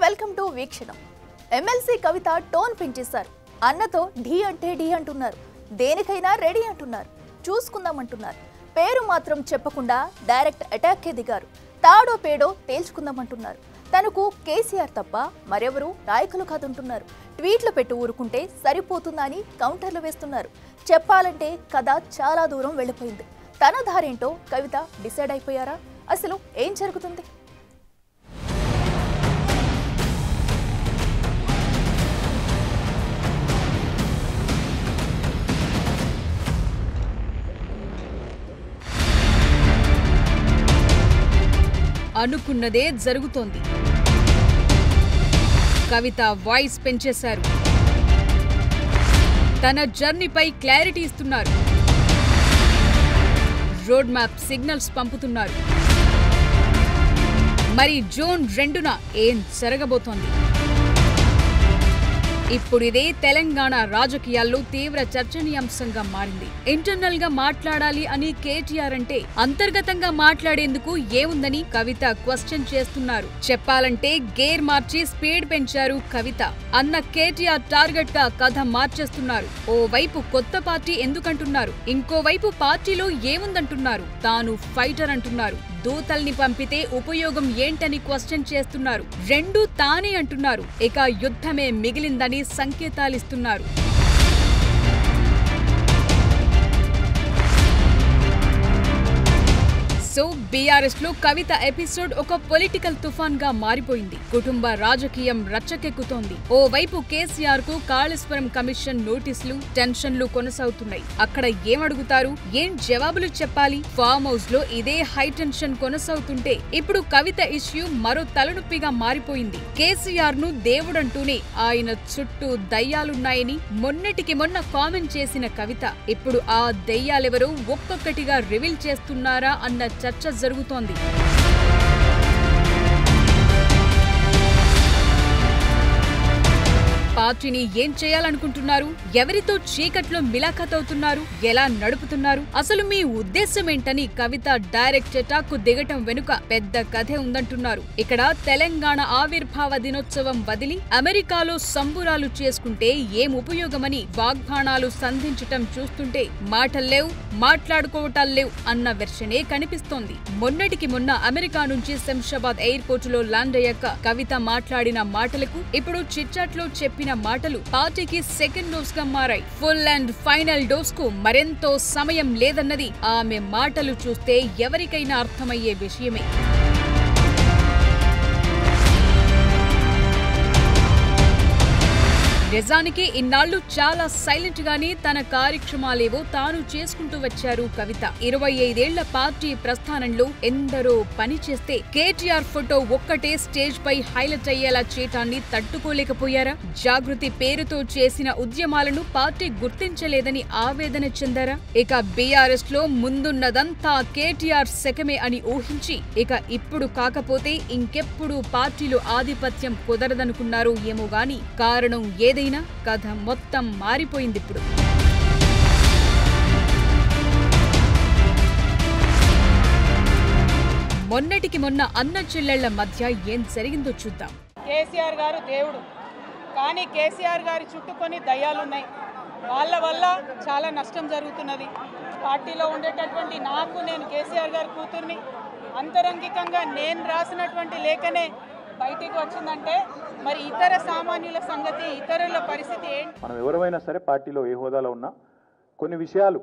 Welcome to Veekshanam. MLC Kavitha tone పెంచేశారు. అన్నతో ఢీ అంటే ఢీ అంటున్నారు. దేనికైనా రెడీ అంటున్నారు. చూసుకుందామంటున్నారు. పేరు మాత్రం చెప్పకుండా డైరెక్ట్ అటాక్కే దిగారు. తాడో పేడో తేల్చుకుందామంటున్నారు. తనకు కేసీఆర్ తప్ప మరెవరూ నాయకులు కాదంటున్నారు. ట్వీట్లు పెట్టి ఊరుకుంటే సరిపోతుందని కౌంటర్లు వేస్తున్నారు. చెప్పాలంటే కథ చాలా దూరం వెళ్ళిపోయింది. తన దారేంటో కవిత డిసైడ్ అయిపోయారా? అసలు ఏం జరుగుతుంది? అనుకున్నదే జరుగుతోంది. కవిత వాయిస్ పెంచేశారు. తన జర్నీపై క్లారిటీ ఇస్తున్నారు. రోడ్ మ్యాప్ సిగ్నల్స్ పంపుతున్నారు. మరి జూన్ 2న ఏం జరగబోతోంది? ఇప్పుడు ఇదే తెలంగాణ రాజకీయాల్లో తీవ్ర చర్చనీయాంశంగా మారింది. ఇంటర్నల్ గా మాట్లాడాలి అని కేటీఆర్ అంటే అంతర్గతంగా మాట్లాడేందుకు ఏముందని కవిత క్వశ్చన్ చేస్తున్నారు. చెప్పాలంటే గేర్ మార్చి స్పీడ్ పెంచారు కవిత అన్న కేటీఆర్ టార్గెట్ గా కథ మార్చేస్తున్నారు. ఓవైపు కొత్త పార్టీ ఎందుకంటున్నారు, ఇంకోవైపు పార్టీలో ఏముందంటున్నారు. తాను ఫైటర్ అంటున్నారు. దూతల్ని పంపితే ఉపయోగం ఏంటని క్వశ్చన్ చేస్తున్నారు. రెండూ తానే అంటున్నారు. ఇక యుద్ధమే మిగిలిందని సంకేతాలిస్తున్నారు. సో బీఆర్ఎస్ లో కవిత ఎపిసోడ్ ఒక పొలిటికల్ తుఫాన్ గా మారిపోయింది. కుటుంబ రాజకీయం రచ్చకెక్కుతోంది. ఓవైపు కేసీఆర్ కు కాళేశ్వరం కమిషన్ నోటీసులు, టెన్షన్లు కొనసాగుతున్నాయి. అక్కడ ఏమడుగుతారు, ఏం జవాబులు చెప్పాలి? ఫామ్ హౌస్ లో ఇదే హై టెన్షన్ కొనసాగుతుంటే ఇప్పుడు కవిత ఇష్యూ మరో తలనొప్పిగా మారిపోయింది. కేసీఆర్ ను దేవుడంటూనే ఆయన చుట్టూ దయ్యాలున్నాయని మొన్నటికి మొన్న కామెంట్ చేసిన కవిత ఇప్పుడు ఆ దయ్యాలెవరో ఒక్కొక్కటిగా రివీల్ చేస్తున్నారా అన్న చర్చ జరుగుతోంది. పార్టీని ఏం చేయాలనుకుంటున్నారు? ఎవరితో చీకట్లో మిలాఖత్ అవుతున్నారు? ఎలా నడుపుతున్నారు? అసలు మీ ఉద్దేశం ఏంటని కవిత డైరెక్ట్ అటాక్ కు దిగటం వెనుక పెద్ద కథే ఉందంటున్నారు. ఇక్కడ తెలంగాణ ఆవిర్భావ దినోత్సవం వదిలి అమెరికాలో సంబురాలు చేసుకుంటే ఏం ఉపయోగమని వాగ్బాణాలు సంధించటం చూస్తుంటే మాటల్లేవు, మాట్లాడుకోవటాల్లేవు అన్న వెర్షనే కనిపిస్తోంది. మొన్నటికి మొన్న అమెరికా నుంచి శంషాబాద్ ఎయిర్పోర్టులో ల్యాండ్ అయ్యాక కవిత మాట్లాడిన మాటలకు ఇప్పుడు చిట్చాట్లో చెప్పిన మాటలు పార్టీకి సెకండ్ డోస్ గా మారాయి. ఫుల్ అండ్ ఫైనల్ డోస్ కు మరెంతో సమయం లేదన్నది ఆమె మాటలు చూస్తే ఎవరికైనా అర్థమయ్యే విషయమే. నిజానికి ఇన్నాళ్లు చాలా సైలెంట్ గానే తన కార్యక్రమాలేవో తాను చేసుకుంటూ వచ్చారు కవిత. 25 ఏళ్ల పార్టీ ప్రస్థానంలో ఎందరో పని చేస్తే కేటీఆర్ ఫోటో ఒక్కటే స్టేజ్ పై హైలైట్ అయ్యేలా చేయటాన్ని తట్టుకోలేకపోయారా? జాగృతి పేరుతో చేసిన ఉద్యమాలను పార్టీ గుర్తించలేదని ఆవేదన చెందారా? ఇక బీఆర్ఎస్ లో ముందున్నదంతా కేటీఆర్ శకమే అని ఊహించి ఇక ఇప్పుడు కాకపోతే ఇంకెప్పుడు పార్టీలో ఆధిపత్యం కుదరదనుకున్నారు ఏమో గాని కారణం ఏదైనా కథ మొత్తం మారిపోయింది ఇప్పుడు. మొన్నటికి మొన్న అన్న చెల్లెళ్ల మధ్య ఏం జరిగిందో చూద్దాం. కేసీఆర్ గారు దేవుడు, కానీ కేసీఆర్ గారి చుట్టూ కొన్ని దయ్యాలున్నాయి. వాళ్ళ వల్ల చాలా నష్టం జరుగుతున్నది. పార్టీలో ఉండేటటువంటి నేను కేసీఆర్ గారి కూతుర్ని అంతరంగికంగా నేను రాసినటువంటి లేఖనే బయటికి వచ్చిందంటే మరి ఇతర సామాన్యుల సంగతి, ఇతరుల పరిస్థితి ఏంటి? మనం ఎవరైనా సరే పార్టీలో ఏ హోదాలో ఉన్నా కొన్ని విషయాలు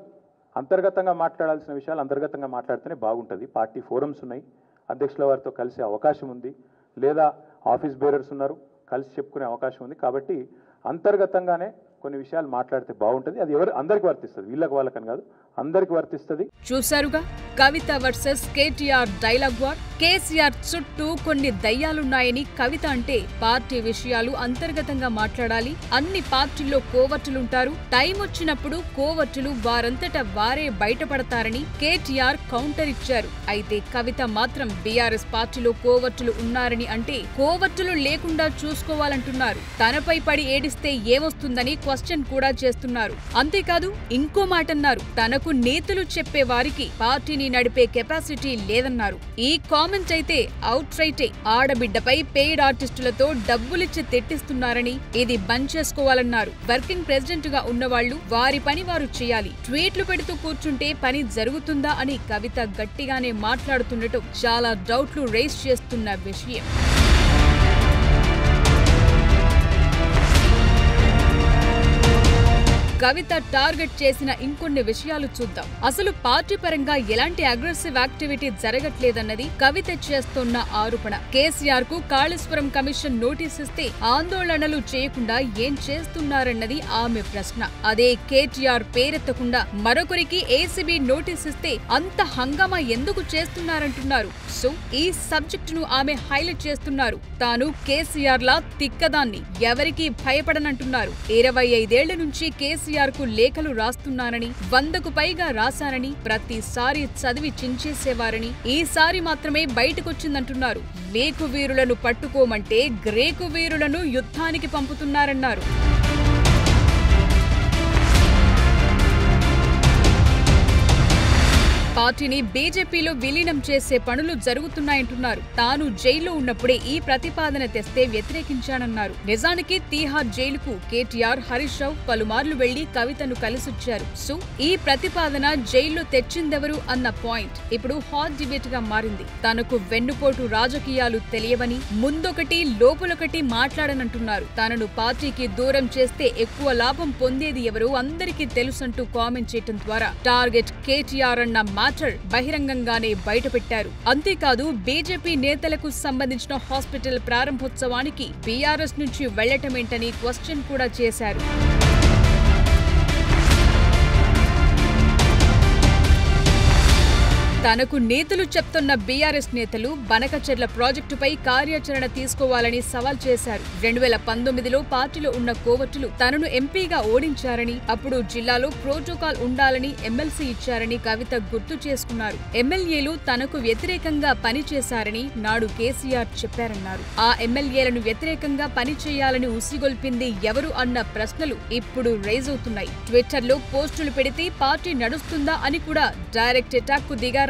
అంతర్గతంగా మాట్లాడాల్సిన విషయాలు అంతర్గతంగా మాట్లాడితేనే బాగుంటుంది. పార్టీ ఫోరమ్స్ ఉన్నాయి, అధ్యక్షుల వారితో కలిసే అవకాశం ఉంది, లేదా ఆఫీస్ బేరర్స్ ఉన్నారు, కలిసి చెప్పుకునే అవకాశం ఉంది. కాబట్టి అంతర్గతంగానే కొన్ని విషయాలు మాట్లాడితే బాగుంటుంది. అది అందరికి వర్తిస్తుంది, వీళ్ళకి వాళ్ళకని కాదు, అందరికి వర్తిస్తుంది. చూశారుగా Kavitha versus KTR dialogue war. KCR చుట్టూ కొన్ని దయ్యాలున్నాయని కవిత అంటే పార్టీ విషయాలు అంతర్గతంగా మాట్లాడాలి, అన్ని పార్టీల్లో కోవర్టులుంటారు, టైం వచ్చినప్పుడు కోవర్టులు వారంతటా వారే బయటపడతారని కేటీఆర్ కౌంటర్ ఇచ్చారు. అయితే కవిత మాత్రం బీఆర్ఎస్ పార్టీలో కోవర్టులు ఉన్నారని అంటే కోవర్టులు లేకుండా చూసుకోవాలంటున్నారు. తనపై పడి ఏడిస్తే ఏమొస్తుందని క్వశ్చన్ కూడా చేస్తున్నారు. అంతేకాదు ఇంకో మాట అన్నారు, తనకు నేతలు చెప్పే వారికి పార్టీని పార్టీని నడిపే కెపాసిటీ లేదన్నారు. ఈ కామెంట్ అయితే అవుట్ రైటే. ఆడబిడ్డపై పెయిడ్ ఆర్టిస్టులతో డబ్బులిచ్చి తెట్టిస్తున్నారని, ఇది బంద్ చేసుకోవాలన్నారు. వర్కింగ్ ప్రెసిడెంట్ గా ఉన్నవాళ్లు వారి పని వారు చేయాలి. ట్వీట్లు పెడుతూ కూర్చుంటే పని జరుగుతుందా అని కవిత గట్టిగానే మాట్లాడుతుండటం చాలా డౌట్లు రేస్ చేస్తున్న విషయం. కవిత టార్గెట్ చేసిన ఇంకొన్ని విషయాలు చూద్దాం. అసలు పార్టీ పరంగా ఎలాంటి అగ్రెసివ్ యాక్టివిటీ జరగట్లేదన్నది కవిత చేస్తున్న ఆరోపణ. కేసీఆర్ కు కాళేశ్వరం కమిషన్ నోటీస్ ఇస్తే ఆందోళనలు చేయకుండా ఏం చేస్తున్నారన్నది ఆమె ప్రశ్న. అదే కేటీఆర్ పేరెత్తకుండా మరొకరికి ఏసీబీ నోటీస్ ఇస్తే అంత హంగామా ఎందుకు చేస్తున్నారంటున్నారు. సో ఈ సబ్జెక్ట్ ను ఆమె హైలైట్ చేస్తున్నారు. తాను కేసీఆర్ లా తిక్కదాన్ని, ఎవరికీ భయపడనంటున్నారు. 25 ఏళ్ల నుంచి కేసీఆర్ కు లేఖలు రాస్తున్నానని, 100కు పైగా రాశానని, ప్రతిసారి చదివి చించేసేవారని, ఈసారి మాత్రమే బయటకొచ్చిందంటున్నారు. లేకు వీరులను పట్టుకోమంటే గ్రేకు వీరులను యుద్ధానికి పంపుతున్నారన్నారు. పార్టీని బీజేపీలో విలీనం చేసే పనులు జరుగుతున్నాయంటున్నారు. తాను జైల్లో ఉన్నప్పుడే ఈ ప్రతిపాదన తెస్తే వ్యతిరేకించానన్నారు. నిజానికి తీహార్ జైలుకు కేటీఆర్, హరీష్ రావు పలుమార్లు వెళ్లి కవితను కలిసొచ్చారు. సో ఈ ప్రతిపాదన జైల్లో తెచ్చిందెవరు అన్న పాయింట్ ఇప్పుడు హాట్ డిబేట్ గా మారింది. తనకు వెన్నుపోటు రాజకీయాలు తెలియవని, ముందొకటి లోపలొకటి మాట్లాడనంటున్నారు. తనను పార్టీకి దూరం చేస్తే ఎక్కువ లాభం పొందేది ఎవరో అందరికీ తెలుసంటూ కామెంట్ చేయడం ద్వారా టార్గెట్ కేటీఆర్ అన్న మ్యాటర్ బహిరంగంగానే బయటపెట్టారు. అంతేకాదు బీజేపీ నేతలకు సంబంధించిన హాస్పిటల్ ప్రారంభోత్సవానికి బీఆర్ఎస్ నుంచి వెళ్లటమేంటని క్వశ్చన్ కూడా చేశారు. తనకు నేతలు చెప్తున్న బీఆర్ఎస్ నేతలు బనకచెర్ల ప్రాజెక్టుపై కార్యాచరణ తీసుకోవాలని సవాల్ చేశారు. 2019లో పార్టీలో ఉన్న కోవట్టులు తనను ఎంపీగా ఓడించారని, అప్పుడు జిల్లాలో ప్రోటోకాల్ ఉండాలని ఎమ్మెల్సీ ఇచ్చారని కవిత గుర్తు చేసుకున్నారు. ఎమ్మెల్యేలు తనకు వ్యతిరేకంగా పనిచేశారని నాడు కేసీఆర్ చెప్పారన్నారు. ఆ ఎమ్మెల్యేలను వ్యతిరేకంగా పనిచేయాలని ఉసిగొల్పింది ఎవరు అన్న ప్రశ్నలు ఇప్పుడు రైజ్ అవుతున్నాయి. ట్విట్టర్లో పోస్టులు పెడితే పార్టీ నడుస్తుందా అని కూడా డైరెక్ట్ అటాక్ కు దిగారు.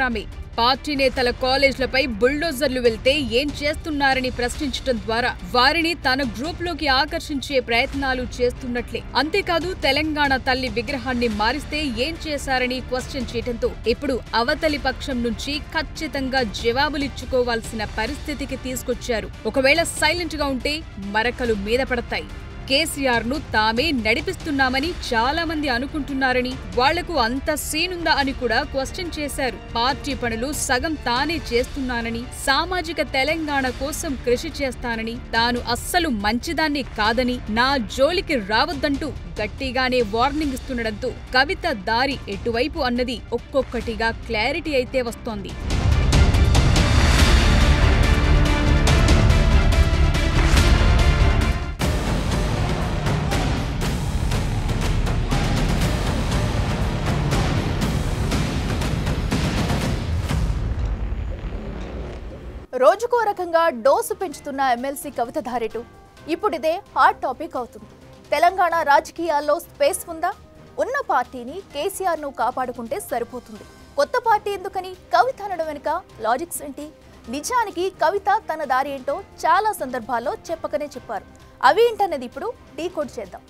పార్టీ నేతల కాలేజ్లపై బుల్డోజర్లు వెళ్తే ఏం చేస్తున్నారని ప్రశ్నించడం ద్వారా వారిని తన గ్రూప్ లోకి ఆకర్షించే ప్రయత్నాలు చేస్తున్నట్లే. అంతేకాదు తెలంగాణ తల్లి విగ్రహాన్ని మారిస్తే ఏం చేశారని క్వశ్చన్ చేయడంతో ఇప్పుడు అవతలి పక్షం నుంచి ఖచ్చితంగా జవాబులిచ్చుకోవాల్సిన పరిస్థితికి తీసుకొచ్చారు. ఒకవేళ సైలెంట్ గా ఉంటే మరకలు మీద పడతాయి. కేసీఆర్ ను తామే నడిపిస్తున్నామని చాలా మంది అనుకుంటున్నారని, వాళ్లకు అంత సీనుందా అని కూడా క్వశ్చన్ చేశారు. పార్టీ పనులు సగం తానే చేస్తున్నానని, సామాజిక తెలంగాణ కోసం కృషి చేస్తానని, తాను అస్సలు మంచిదాన్ని కాదని, నా జోలికి రావద్దంటూ గట్టిగానే వార్నింగ్ ఇస్తుండటంతో కవిత దారి ఎటువైపు అన్నది ఒక్కొక్కటిగా క్లారిటీ అయితే వస్తోంది. రోజుకో రకంగా డోసు పెంచుతున్న ఎమ్మెల్సీ కవిత ధారెటు ఇప్పుడిదే హాట్ టాపిక్ అవుతుంది. తెలంగాణ రాజకీయాల్లో స్పేస్ ఉందా? ఉన్న పార్టీని కేసీఆర్ ను కాపాడుకుంటే సరిపోతుంది. కొత్త పార్టీ ఎందుకని కవిత అనడం వెనుక లాజిక్స్ ఏంటి? నిజానికి కవిత తన దారి ఏంటో చాలా సందర్భాల్లో చెప్పకనే చెప్పారు. అవి ఏంటన్నది ఇప్పుడు డీకోడ్ చేద్దాం.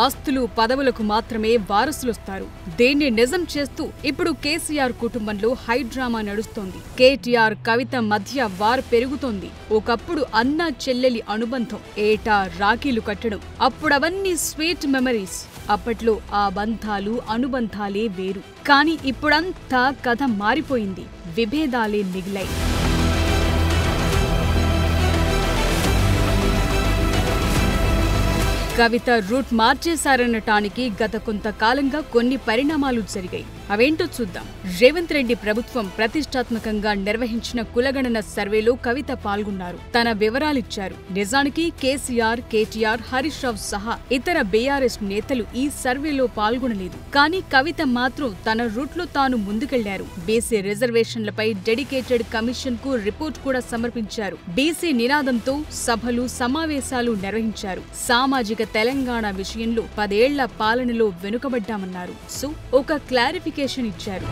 ఆస్తులు పదవులకు మాత్రమే వారసులొస్తారు. దేన్ని నిజం చేస్తూ ఇప్పుడు కేసీఆర్ కుటుంబంలో హైడ్రామా నడుస్తోంది. కేటీఆర్ కవిత మధ్య వార్ పెరుగుతోంది. ఒకప్పుడు అన్న చెల్లెలి అనుబంధం, ఏటా రాఖీలు కట్టడం, అప్పుడవన్నీ స్వీట్ మెమరీస్. అప్పట్లో ఆ బంధాలు అనుబంధాలే వేరు. కానీ ఇప్పుడంతా కథ మారిపోయింది. విభేదాలే మిగిలాయి. కవిత రూట్ మార్చేశారనటానికి గత కొంతకాలంగా కొన్ని పరిణామాలు జరిగాయి. అవేంటో చూద్దాం. రేవంత్ రెడ్డి ప్రభుత్వం ప్రతిష్టాత్మకంగా నిర్వహించిన కులగణన సర్వేలో కవిత పాల్గొన్నారు. తన వివరాలిచ్చారు. నిజానికి కేసీఆర్, కేటీఆర్, హరీష్ రావు సహా ఇతర బీఆర్ఎస్ నేతలు ఈ సర్వేలో పాల్గొనలేదు. కానీ కవిత మాత్రం తన రూట్లో తాను ముందుకెళ్లారు. బీసీ రిజర్వేషన్లపై డెడికేటెడ్ కమిషన్ కు రిపోర్ట్ కూడా సమర్పించారు. బీసీ నినాదంతో సభలు, సమావేశాలు నిర్వహించారు. సామాజిక తెలంగాణ విషయంలో 10 ఏళ్ల పాలనలో వెనుకబడ్డామన్నారు. సో ఒక క్లారిఫికేషన్ ఇచ్చారు.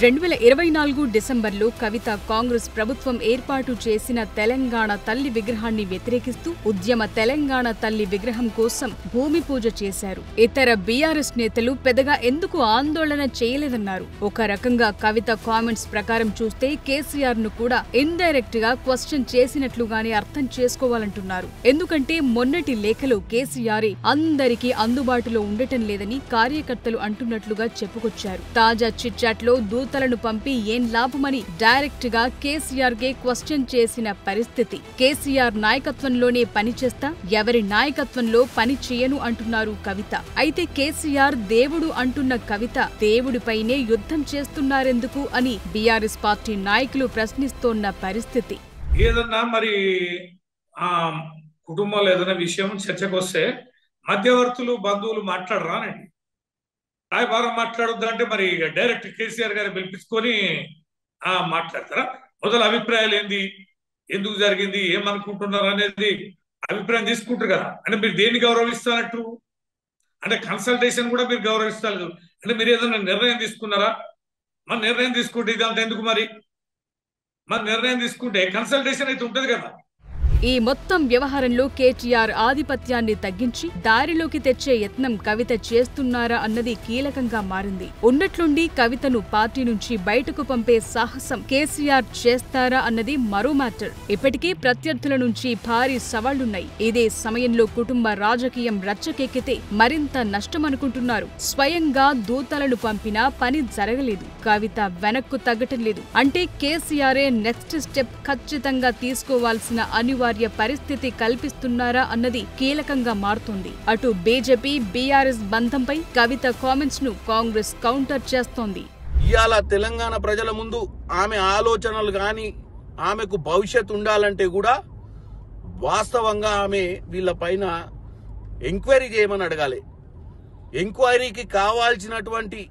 2024 డిసెంబర్లో కవిత కాంగ్రెస్ ప్రభుత్వం ఏర్పాటు చేసిన తెలంగాణ తల్లి విగ్రహాన్ని వ్యతిరేకిస్తూ ఉద్యమ తెలంగాణ తల్లి విగ్రహం కోసం భూమి పూజ చేశారు. ఇతర బీఆర్ఎస్ నేతలు పెద్దగా ఎందుకు ఆందోళన చేయలేదన్నారు. ఒక రకంగా కవిత కామెంట్స్ ప్రకారం చూస్తే కేసీఆర్ ను కూడా ఇండైరెక్ట్ గా క్వశ్చన్ చేసినట్లుగానే అర్థం చేసుకోవాలంటున్నారు. ఎందుకంటే మొన్నటి లేఖలో కేసీఆర్ అందరికీ అందుబాటులో ఉండటం లేదని కార్యకర్తలు అంటున్నట్లుగా చెప్పుకొచ్చారు. తాజా చిట్ చాట్ లో దూతలను పంపి ఏం లాభమని డైరెక్ట్ గా కేసీఆర్ కే క్వశ్చన్ చేసిన పరిస్థితి. కేసీఆర్ నాయకత్వంలోనే పనిచేస్తా, ఎవరి నాయకత్వంలో పని చేయను అంటున్నారు కవిత. అయితే కేసీఆర్ దేవుడు అంటున్న కవిత దేవుడిపైనే యుద్ధం చేస్తున్నారెందుకు అని బీఆర్ఎస్ పార్టీ నాయకులు ప్రశ్నిస్తోన్న పరిస్థితి. ఏదన్నా మరి కుటుంబంలో ఏదైనా విషయం చర్చకు వస్తే మధ్యవర్తులు, బంధువులు మాట్లాడరానండి. రాయబారం మాట్లాడొద్దు అంటే మరి డైరెక్ట్ కేసీఆర్ గారిని పిలిపించుకొని మాట్లాడతారా? మొదలు అభిప్రాయాలు ఏంది, ఎందుకు జరిగింది, ఏమనుకుంటున్నారు అనేది అభిప్రాయం తీసుకుంటారు కదా. అంటే మీరు దేన్ని గౌరవిస్తున్నట్టు? అంటే కన్సల్టేషన్ కూడా మీరు గౌరవిస్తారు. అంటే మీరు ఏదైనా నిర్ణయం తీసుకున్నారా? మన నిర్ణయం తీసుకుంటే ఇదంతా ఎందుకు? మరి మన నిర్ణయం తీసుకుంటే కన్సల్టేషన్ అయితే ఉంటుంది కదా. ఈ మొత్తం వ్యవహారంలో కేటీఆర్ ఆధిపత్యాన్ని తగ్గించి దారిలోకి తెచ్చే యత్నం కవిత చేస్తున్నారా అన్నది కీలకంగా మారింది. ఉన్నట్లుండి కవితను పార్టీ నుంచి బయటకు పంపే సాహసం కేసీఆర్ చేస్తారా అన్నది మరో మ్యాటర్. ఇప్పటికీ ప్రత్యర్థుల నుంచి భారీ సవాళ్లున్నాయి. ఇదే సమయంలో కుటుంబ రాజకీయం రచ్చకెక్కితే మరింత నష్టమనుకుంటున్నారు. స్వయంగా దూతలను పంపినా పని జరగలేదు. కవిత వెనక్కు తగ్గటం లేదు. అంటే కేసీఆరే నెక్స్ట్ స్టెప్ ఖచ్చితంగా తీసుకోవాల్సిన అనివార్య పరిస్థితి కల్పిస్తున్నారా అన్నది కీలకంగా మారుతోంది. అటు బీజేపీ, బీఆర్ఎస్ బంధంపై కవిత కామెంట్స్ ను కాంగ్రెస్ కౌంటర్ చేస్తోంది. ఇవాళ తెలంగాణ ప్రజల ముందు ఆమె ఆలోచనలు గాని, ఆమెకు భవిష్యత్తు ఉండాలంటే కూడా వాస్తవంగా ఆమె వీళ్ళ పైన ఎంక్వైరీ చేయమని అడగాలి. ఎంక్వైరీకి కావాల్సినటువంటి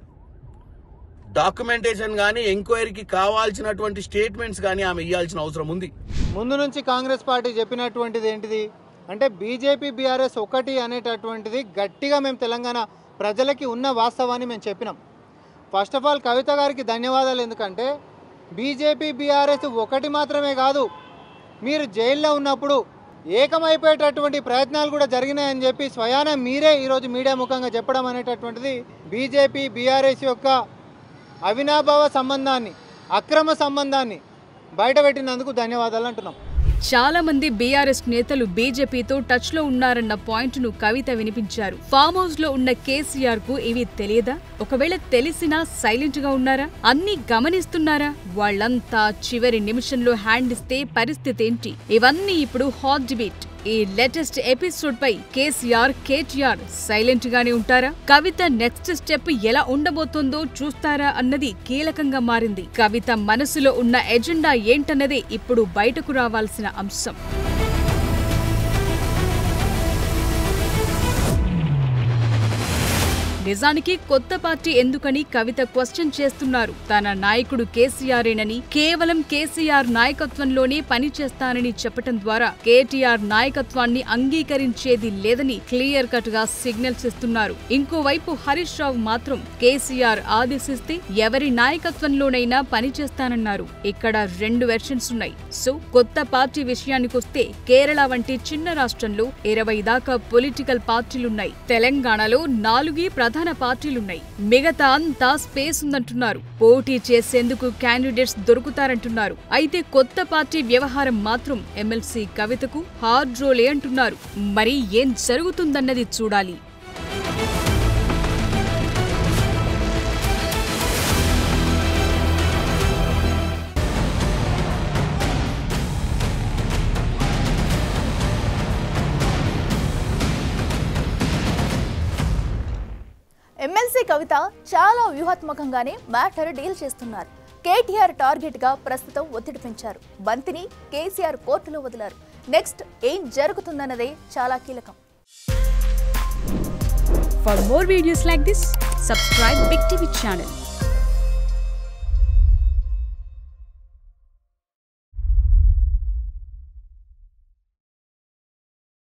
డాక్యుమెంటేషన్ గానీ, ఎంక్వైరీకి కావాల్సినటువంటి స్టేట్మెంట్స్ గానీ ఆమె ఇవ్వాల్సిన అవసరం ఉంది. ముందు నుంచి కాంగ్రెస్ పార్టీ చెప్పినటువంటిది ఏంటిది అంటే బీజేపీ, బీఆర్ఎస్ ఒకటి అనేటటువంటిది గట్టిగా మేము తెలంగాణ ప్రజలకి ఉన్న వాస్తవాన్ని మేము చెప్పినాం. ఫస్ట్ ఆఫ్ ఆల్ కవిత గారికి ధన్యవాదాలు. ఎందుకంటే బీజేపీ, బీఆర్ఎస్ ఒకటి మాత్రమే కాదు, మీరు జైల్లో ఉన్నప్పుడు ఏకమైపోయేటటువంటి ప్రయత్నాలు కూడా జరిగినాయని చెప్పి స్వయాన మీరే ఈరోజు మీడియా ముఖంగా చెప్పడం అనేటటువంటిది బీజేపీ, బీఆర్ఎస్ యొక్క అవినాభావ సంబంధాన్ని, అక్రమ సంబంధాన్ని బయటపెట్టినందుకు ధన్యవాదాలు అంటున్నాం. చాలా మంది బీఆర్ఎస్ నేతలు బీజేపీతో టచ్ లో ఉన్నారన్న పాయింట్ ను కవిత వినిపించారు. ఫామ్ హౌస్ లో ఉన్న కేసీఆర్ కు ఇవి తెలియదా? ఒకవేళ తెలిసినా సైలెంట్ గా ఉన్నారా? అన్ని గమనిస్తున్నారా? వాళ్లంతా చివరి నిమిషంలో హ్యాండ్ ఇస్తే పరిస్థితి ఏంటి? ఇవన్నీ ఇప్పుడు హాట్ డిబేట్. ఈ లేటెస్ట్ ఎపిసోడ్ పై కేసీఆర్, కేటీఆర్ సైలెంట్ గానే ఉంటారా? కవిత నెక్స్ట్ స్టెప్ ఎలా ఉండబోతోందో చూస్తారా అన్నది కీలకంగా మారింది. కవిత మనసులో ఉన్న ఎజెండా ఏంటన్నదే ఇప్పుడు బయటకు రావాల్సిన అంశం. నిజానికి కొత్త పార్టీ ఎందుకని కవిత క్వశ్చన్ చేస్తున్నారు. తన నాయకుడు కేసీఆరేనని, కేవలం కేసీఆర్ నాయకత్వంలోనే పనిచేస్తానని చెప్పటం ద్వారా కేటీఆర్ నాయకత్వాన్ని అంగీకరించేది లేదని క్లియర్ కట్ గా సిగ్నల్స్ ఇస్తున్నారు. ఇంకోవైపు హరీష్ రావు మాత్రం కేసీఆర్ ఆదేశిస్తే ఎవరి నాయకత్వంలోనైనా పనిచేస్తానన్నారు. ఇక్కడ 2 వెర్షన్స్ ఉన్నాయి. సో కొత్త పార్టీ విషయానికొస్తే కేరళ వంటి చిన్న రాష్ట్రంలో 20 దాకా పొలిటికల్ పార్టీలున్నాయి. తెలంగాణలో 4 ప్రధాన పార్టీలున్నాయి. మిగతా అంతా స్పేస్ ఉందంటున్నారు. పోటీ చేసేందుకు క్యాండిడేట్స్ దొరుకుతారంటున్నారు. అయితే కొత్త పార్టీ వ్యవహారం మాత్రం ఎమ్మెల్సీ కవితకు హార్డ్ రోలే అంటున్నారు. మరి ఏం జరుగుతుందన్నది చూడాలి. ఎమ్మెల్సీ కవిత చాలా వ్యూహాత్మకంగానే మ్యాటర్ డీల్ చేస్తున్నారు. కేటీఆర్ టార్గెట్ గా ప్రస్తుతం ఒత్తిడి పెంచారు. బంతిని కేసీఆర్ కోర్టులో వదిలారు. నెక్స్ట్ ఏం జరుగుతుందన్నదే చాలా కీలకం. For more videos like this, subscribe Big TV channel.